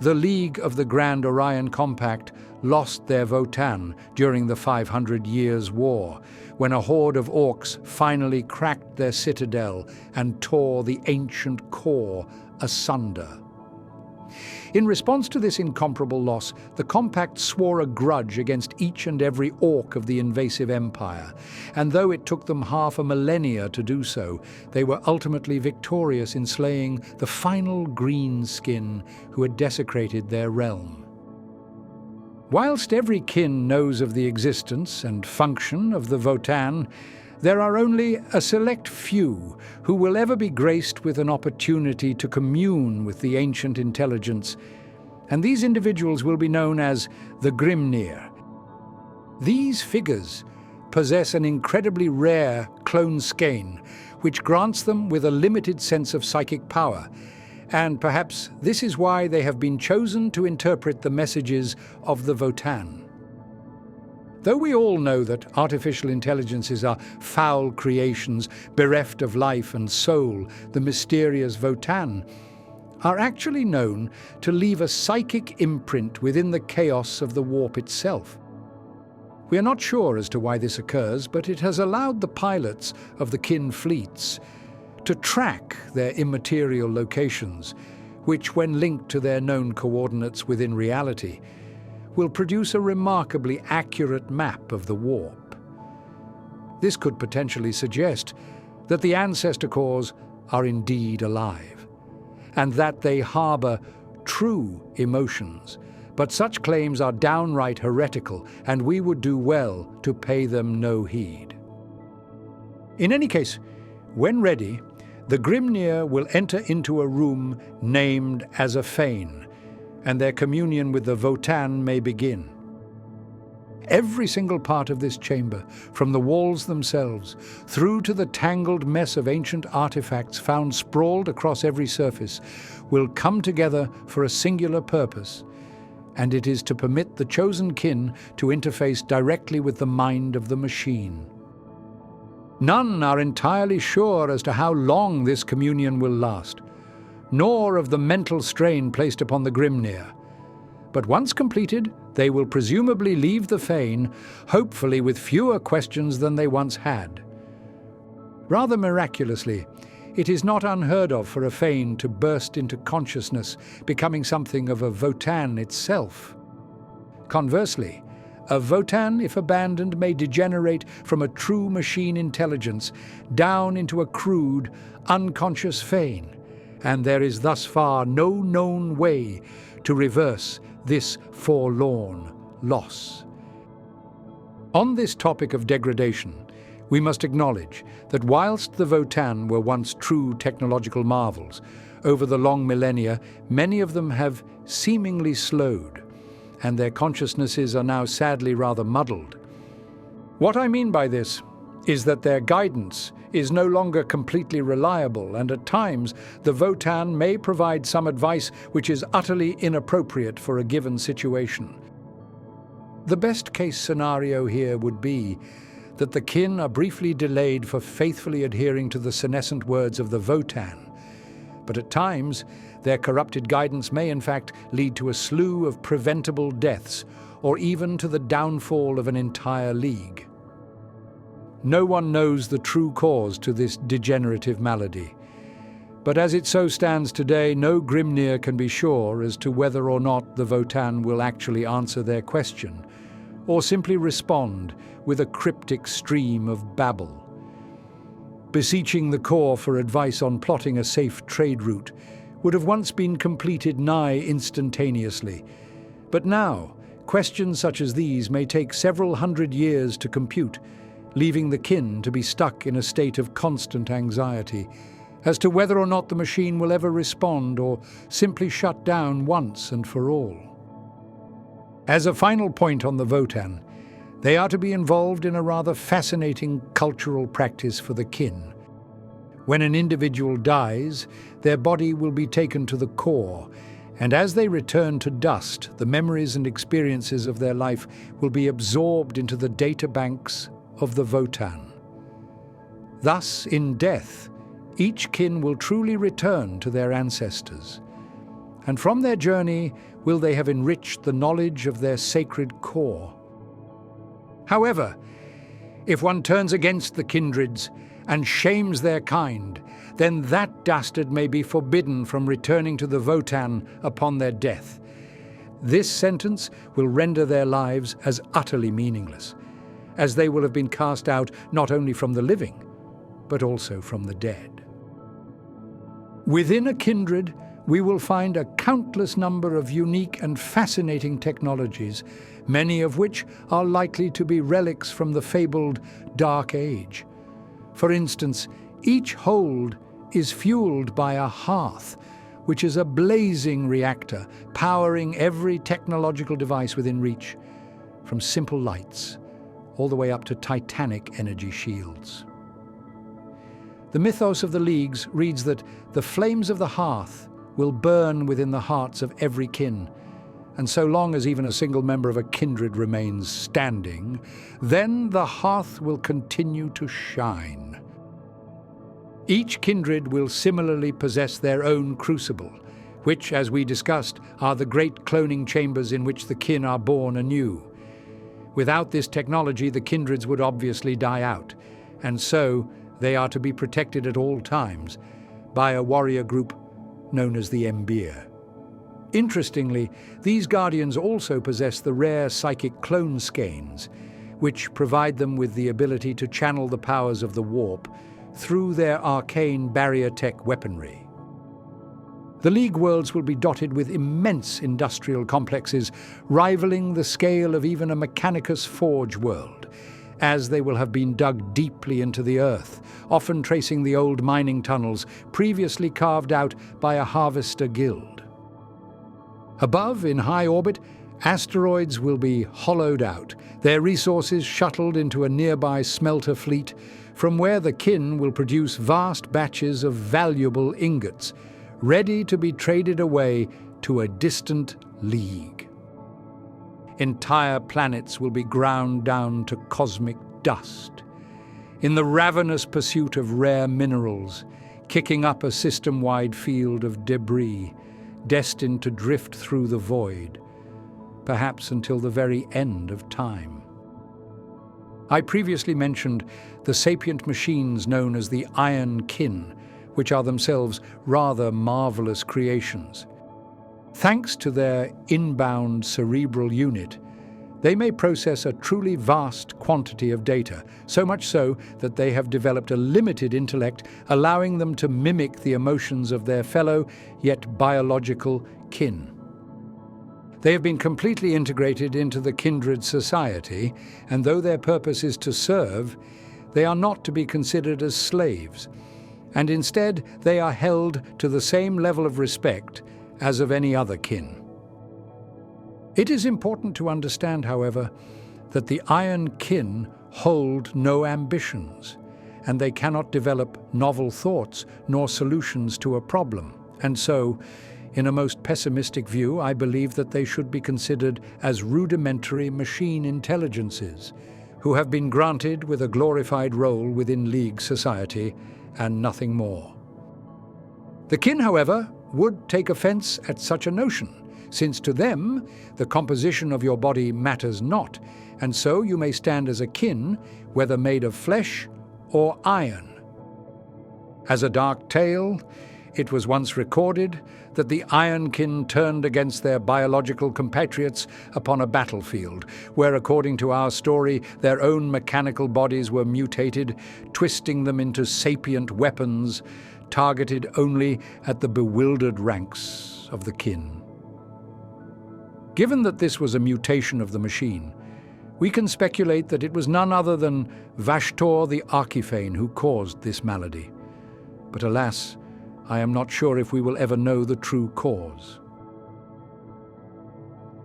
The League of the Grand Orion Compact lost their Votann during the 500 Years' War, when a horde of orcs finally cracked their citadel and tore the ancient core asunder. In response to this incomparable loss, the Compact swore a grudge against each and every orc of the invasive empire, and though it took them half a millennia to do so, they were ultimately victorious in slaying the final green skin who had desecrated their realm. Whilst every kin knows of the existence and function of the Votann, there are only a select few who will ever be graced with an opportunity to commune with the ancient intelligence, and these individuals will be known as the Grimnir. These figures possess an incredibly rare clone skein, which grants them with a limited sense of psychic power, and perhaps this is why they have been chosen to interpret the messages of the Votann. Though we all know that artificial intelligences are foul creations, bereft of life and soul, the mysterious Votann are actually known to leave a psychic imprint within the chaos of the warp itself. We are not sure as to why this occurs, but it has allowed the pilots of the kin fleets to track their immaterial locations, which, when linked to their known coordinates within reality, will produce a remarkably accurate map of the warp. This could potentially suggest that the ancestor cores are indeed alive, and that they harbor true emotions, but such claims are downright heretical, and we would do well to pay them no heed. In any case, when ready, the Grimnir will enter into a room named as a fane, and their communion with the Votann may begin. Every single part of this chamber, from the walls themselves, through to the tangled mess of ancient artifacts found sprawled across every surface, will come together for a singular purpose, and it is to permit the chosen kin to interface directly with the mind of the machine. None are entirely sure as to how long this communion will last, nor of the mental strain placed upon the Grimnir. But once completed, they will presumably leave the fane, hopefully with fewer questions than they once had. Rather miraculously, it is not unheard of for a fane to burst into consciousness, becoming something of a Votann itself. Conversely, a Votann, if abandoned, may degenerate from a true machine intelligence down into a crude, unconscious fane, and there is thus far no known way to reverse this forlorn loss. On this topic of degradation, we must acknowledge that whilst the Votann were once true technological marvels, over the long millennia, many of them have seemingly slowed, and their consciousnesses are now sadly rather muddled. What I mean by this is that their guidance is no longer completely reliable, and at times the Votann may provide some advice which is utterly inappropriate for a given situation. The best-case scenario here would be that the kin are briefly delayed for faithfully adhering to the senescent words of the Votann, but at times their corrupted guidance may in fact lead to a slew of preventable deaths, or even to the downfall of an entire league. No one knows the true cause to this degenerative malady, but as it so stands today, no Grimnir can be sure as to whether or not the Votann will actually answer their question, or simply respond with a cryptic stream of babble. Beseeching the core for advice on plotting a safe trade route would have once been completed nigh instantaneously, but now questions such as these may take several hundred years to compute, leaving the kin to be stuck in a state of constant anxiety as to whether or not the machine will ever respond or simply shut down once and for all. As a final point on the Votann, they are to be involved in a rather fascinating cultural practice for the kin. When an individual dies, their body will be taken to the core, and as they return to dust, the memories and experiences of their life will be absorbed into the data banks of the Votann. Thus, in death, each kin will truly return to their ancestors, and from their journey will they have enriched the knowledge of their sacred core. However, if one turns against the kindreds and shames their kind, then that dastard may be forbidden from returning to the Votann upon their death. This sentence will render their lives as utterly meaningless, as they will have been cast out not only from the living, but also from the dead. Within a kindred, we will find a countless number of unique and fascinating technologies, many of which are likely to be relics from the fabled Dark Age. For instance, each hold is fueled by a hearth, which is a blazing reactor powering every technological device within reach, from simple lights all the way up to titanic energy shields. The mythos of the Leagues reads that the flames of the hearth will burn within the hearts of every kin, and so long as even a single member of a kindred remains standing, then the hearth will continue to shine. Each kindred will similarly possess their own crucible, which, as we discussed, are the great cloning chambers in which the kin are born anew. Without this technology, the kindreds would obviously die out, and so they are to be protected at all times by a warrior group known as the Embir. Interestingly, these guardians also possess the rare psychic clone skeins, which provide them with the ability to channel the powers of the warp through their arcane barrier tech weaponry. The League worlds will be dotted with immense industrial complexes, rivaling the scale of even a Mechanicus Forge world, as they will have been dug deeply into the earth, often tracing the old mining tunnels previously carved out by a harvester guild. Above, in high orbit, asteroids will be hollowed out, their resources shuttled into a nearby smelter fleet, from where the kin will produce vast batches of valuable ingots, ready to be traded away to a distant League. Entire planets will be ground down to cosmic dust, in the ravenous pursuit of rare minerals, kicking up a system-wide field of debris, destined to drift through the void, perhaps until the very end of time. I previously mentioned the sapient machines known as the Iron Kin, which are themselves rather marvelous creations. Thanks to their inbound cerebral unit, they may process a truly vast quantity of data, so much so that they have developed a limited intellect, allowing them to mimic the emotions of their fellow, yet biological, kin. They have been completely integrated into the kindred society, and though their purpose is to serve, they are not to be considered as slaves, and instead they are held to the same level of respect as of any other kin. It is important to understand, however, that the Iron Kin hold no ambitions, and they cannot develop novel thoughts nor solutions to a problem, and so, in a most pessimistic view, I believe that they should be considered as rudimentary machine intelligences, who have been granted with a glorified role within League society and nothing more. The kin, however, would take offense at such a notion, since to them the composition of your body matters not, and so you may stand as a kin, whether made of flesh or iron. As a dark tale, it was once recorded that the Iron Kin turned against their biological compatriots upon a battlefield, where, according to our story, their own mechanical bodies were mutated, twisting them into sapient weapons, targeted only at the bewildered ranks of the kin. Given that this was a mutation of the machine, we can speculate that it was none other than Vashtor the Archiphane who caused this malady. But alas, I am not sure if we will ever know the true cause.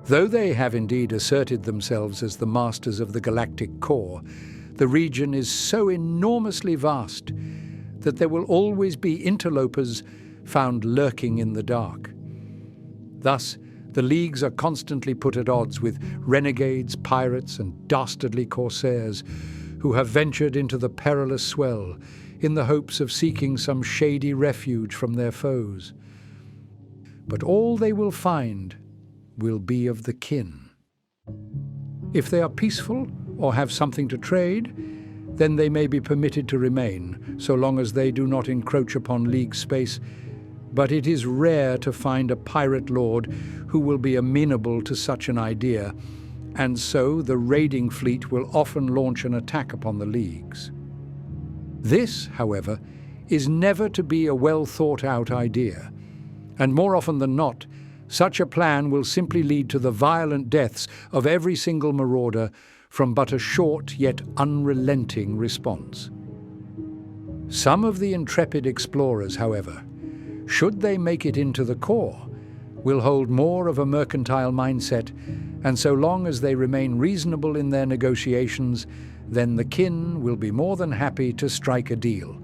Though they have indeed asserted themselves as the masters of the galactic core, the region is so enormously vast that there will always be interlopers found lurking in the dark. Thus, the leagues are constantly put at odds with renegades, pirates, and dastardly corsairs who have ventured into the perilous swell in the hopes of seeking some shady refuge from their foes. But all they will find will be of the kin. If they are peaceful or have something to trade, then they may be permitted to remain, so long as they do not encroach upon League space. But it is rare to find a pirate lord who will be amenable to such an idea, and so the raiding fleet will often launch an attack upon the leagues. This, however, is never to be a well-thought-out idea, and more often than not, such a plan will simply lead to the violent deaths of every single marauder from but a short yet unrelenting response. Some of the intrepid explorers, however, should they make it into the core, will hold more of a mercantile mindset, and so long as they remain reasonable in their negotiations, then the kin will be more than happy to strike a deal.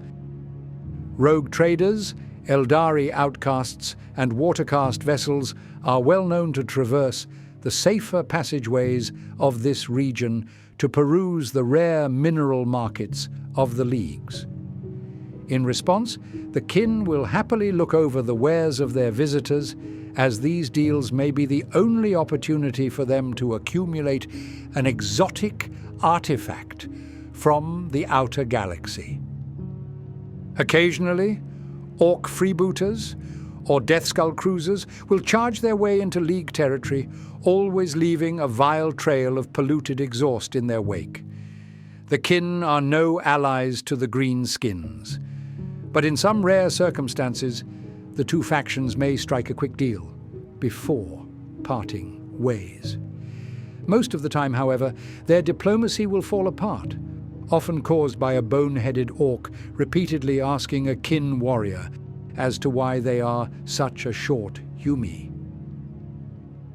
Rogue traders, Eldari outcasts, and watercast vessels are well known to traverse the safer passageways of this region to peruse the rare mineral markets of the leagues. In response, the kin will happily look over the wares of their visitors, as these deals may be the only opportunity for them to accumulate an exotic artifact from the outer galaxy. Occasionally, orc freebooters or Deathskull cruisers will charge their way into League territory, always leaving a vile trail of polluted exhaust in their wake. The kin are no allies to the greenskins, but in some rare circumstances, the two factions may strike a quick deal before parting ways. Most of the time, however, their diplomacy will fall apart, often caused by a boneheaded orc repeatedly asking a kin warrior as to why they are such a short Yumi.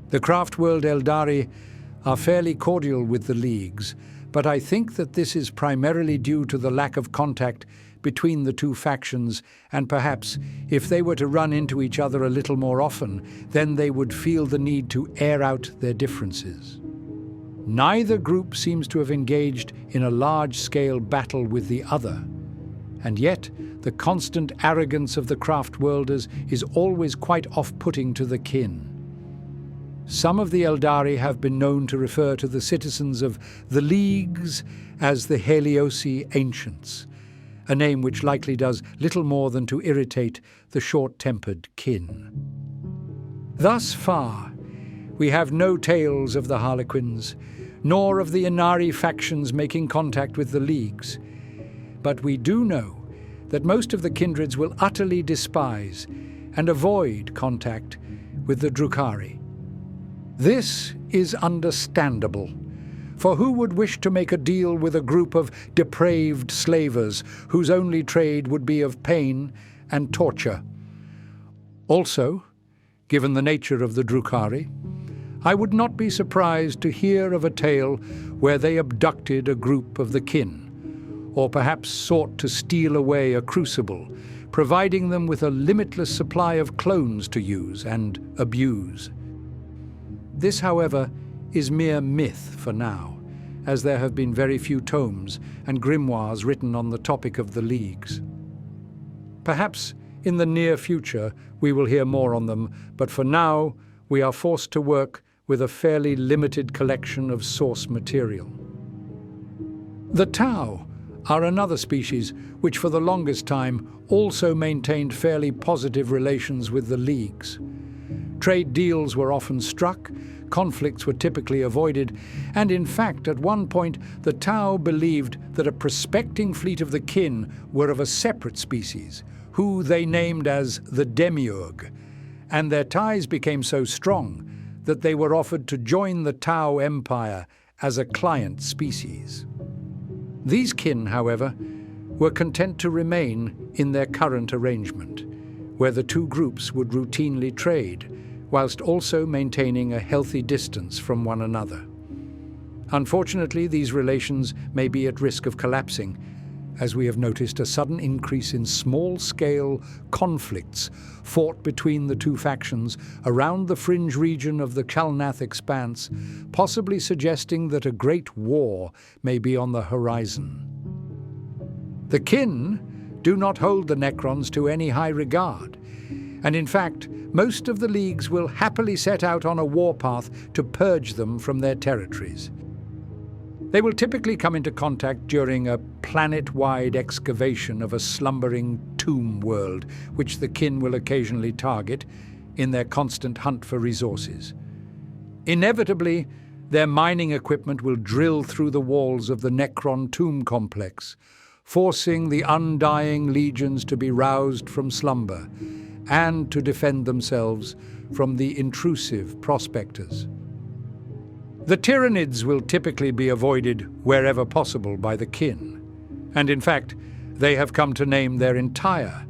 The craft-world Eldari are fairly cordial with the leagues, but I think that this is primarily due to the lack of contact between the two factions, and perhaps if they were to run into each other a little more often, then they would feel the need to air out their differences. Neither group seems to have engaged in a large-scale battle with the other, and yet the constant arrogance of the craft-worlders is always quite off-putting to the kin. Some of the Eldari have been known to refer to the citizens of the Leagues as the Heliosi Ancients, a name which likely does little more than to irritate the short-tempered kin. Thus far, we have no tales of the Harlequins, nor of the Inari factions making contact with the Leagues. But we do know that most of the kindreds will utterly despise and avoid contact with the Drukhari. This is understandable, for who would wish to make a deal with a group of depraved slavers whose only trade would be of pain and torture? Also, given the nature of the Drukhari, I would not be surprised to hear of a tale where they abducted a group of the kin, or perhaps sought to steal away a crucible, providing them with a limitless supply of clones to use and abuse. This, however, is mere myth for now, as there have been very few tomes and grimoires written on the topic of the Leagues. Perhaps in the near future we will hear more on them, but for now we are forced to work with a fairly limited collection of source material. The Tau are another species which for the longest time also maintained fairly positive relations with the Leagues. Trade deals were often struck, conflicts were typically avoided, and in fact at one point the Tau believed that a prospecting fleet of the kin were of a separate species, who they named as the Demiurge, and their ties became so strong that they were offered to join the Tau Empire as a client species. These kin, however, were content to remain in their current arrangement, where the two groups would routinely trade, whilst also maintaining a healthy distance from one another. Unfortunately, these relations may be at risk of collapsing, as we have noticed a sudden increase in small-scale conflicts fought between the two factions around the fringe region of the Chalnath Expanse, possibly suggesting that a great war may be on the horizon. The Kin do not hold the Necrons to any high regard, and in fact, most of the leagues will happily set out on a warpath to purge them from their territories. They will typically come into contact during a planet-wide excavation of a slumbering tomb world, which the Kin will occasionally target in their constant hunt for resources. Inevitably, their mining equipment will drill through the walls of the Necron tomb complex, forcing the undying legions to be roused from slumber and to defend themselves from the intrusive prospectors. The Tyranids will typically be avoided wherever possible by the Kin, and in fact, they have come to name their entire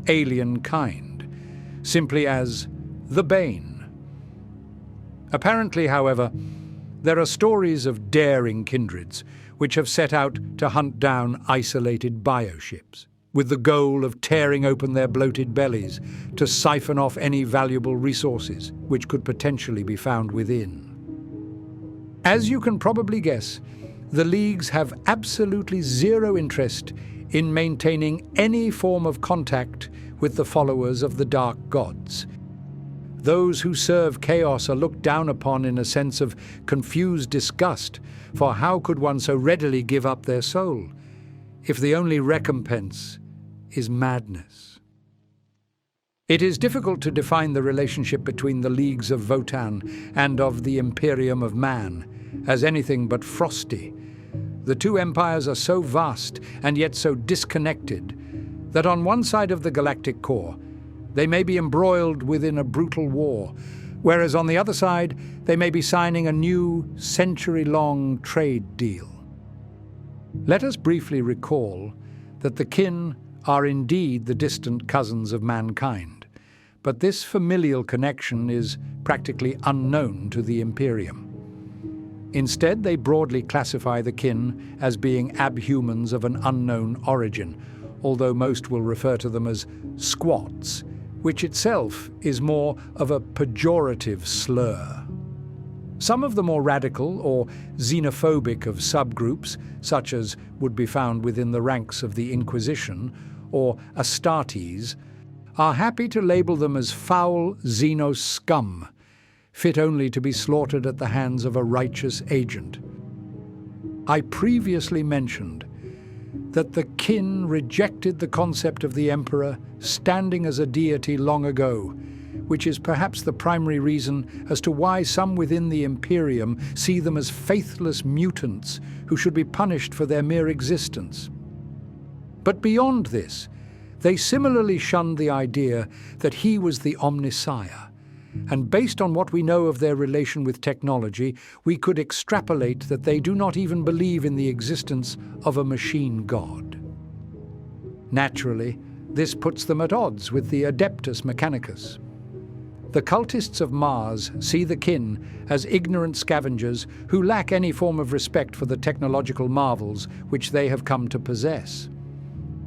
alien kind simply as the Bane. Apparently, however, there are stories of daring kindreds which have set out to hunt down isolated bioships, with the goal of tearing open their bloated bellies to siphon off any valuable resources which could potentially be found within. As you can probably guess, the leagues have absolutely zero interest in maintaining any form of contact with the followers of the Dark Gods. Those who serve chaos are looked down upon in a sense of confused disgust, for how could one so readily give up their soul, if the only recompense is madness? It is difficult to define the relationship between the leagues of Votann and of the Imperium of Man as anything but frosty. The two empires are so vast and yet so disconnected that on one side of the galactic core, they may be embroiled within a brutal war, whereas on the other side, they may be signing a new, century-long trade deal. Let us briefly recall that the Kin are indeed the distant cousins of mankind, but this familial connection is practically unknown to the Imperium. Instead, they broadly classify the Kin as being abhumans of an unknown origin, although most will refer to them as squats, which itself is more of a pejorative slur. Some of the more radical or xenophobic of subgroups, such as would be found within the ranks of the Inquisition or Astartes, are happy to label them as foul xeno scum, fit only to be slaughtered at the hands of a righteous agent. I previously mentioned that the Kin rejected the concept of the Emperor standing as a deity long ago, which is perhaps the primary reason as to why some within the Imperium see them as faithless mutants who should be punished for their mere existence. But beyond this, they similarly shunned the idea that he was the Omnissiah, and based on what we know of their relation with technology, we could extrapolate that they do not even believe in the existence of a machine god. Naturally, this puts them at odds with the Adeptus Mechanicus. The cultists of Mars see the Kin as ignorant scavengers who lack any form of respect for the technological marvels which they have come to possess.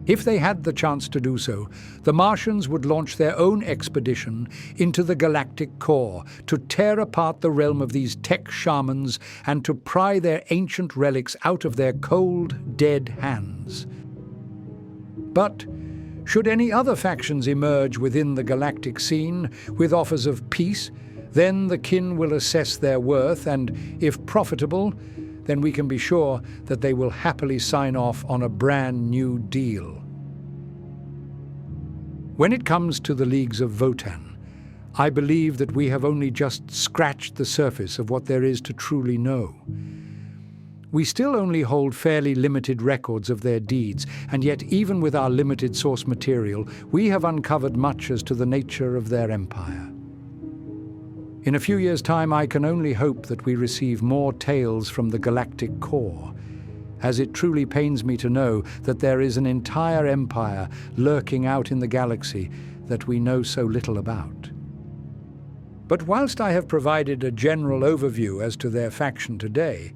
If they had the chance to do so, the Martians would launch their own expedition into the galactic core to tear apart the realm of these tech shamans and to pry their ancient relics out of their cold, dead hands. But should any other factions emerge within the galactic scene with offers of peace, then the Kin will assess their worth and, if profitable, then we can be sure that they will happily sign off on a brand new deal. When it comes to the leagues of Votann, I believe that we have only just scratched the surface of what there is to truly know. We still only hold fairly limited records of their deeds, and yet even with our limited source material, we have uncovered much as to the nature of their empire. In a few years' time, I can only hope that we receive more tales from the galactic core, as it truly pains me to know that there is an entire empire lurking out in the galaxy that we know so little about. But whilst I have provided a general overview as to their faction today,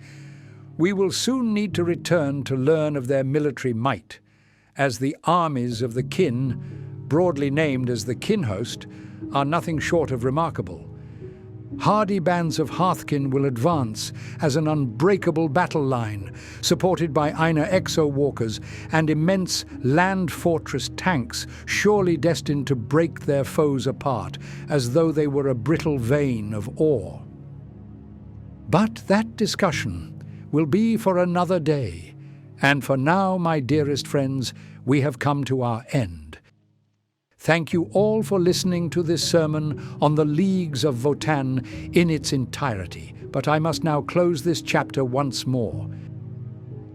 we will soon need to return to learn of their military might as the armies of the Kin, broadly named as the Kin host, are nothing short of remarkable. Hardy bands of Hearthkin will advance as an unbreakable battle line, supported by Aina exo-walkers and immense land fortress tanks, surely destined to break their foes apart as though they were a brittle vein of ore. But that discussion will be for another day, and for now, my dearest friends, we have come to our end. Thank you all for listening to this sermon on the Leagues of Votann in its entirety, but I must now close this chapter once more.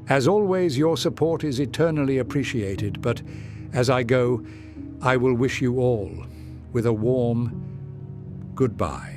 As always, your support is eternally appreciated, but as I go, I will wish you all with a warm goodbye.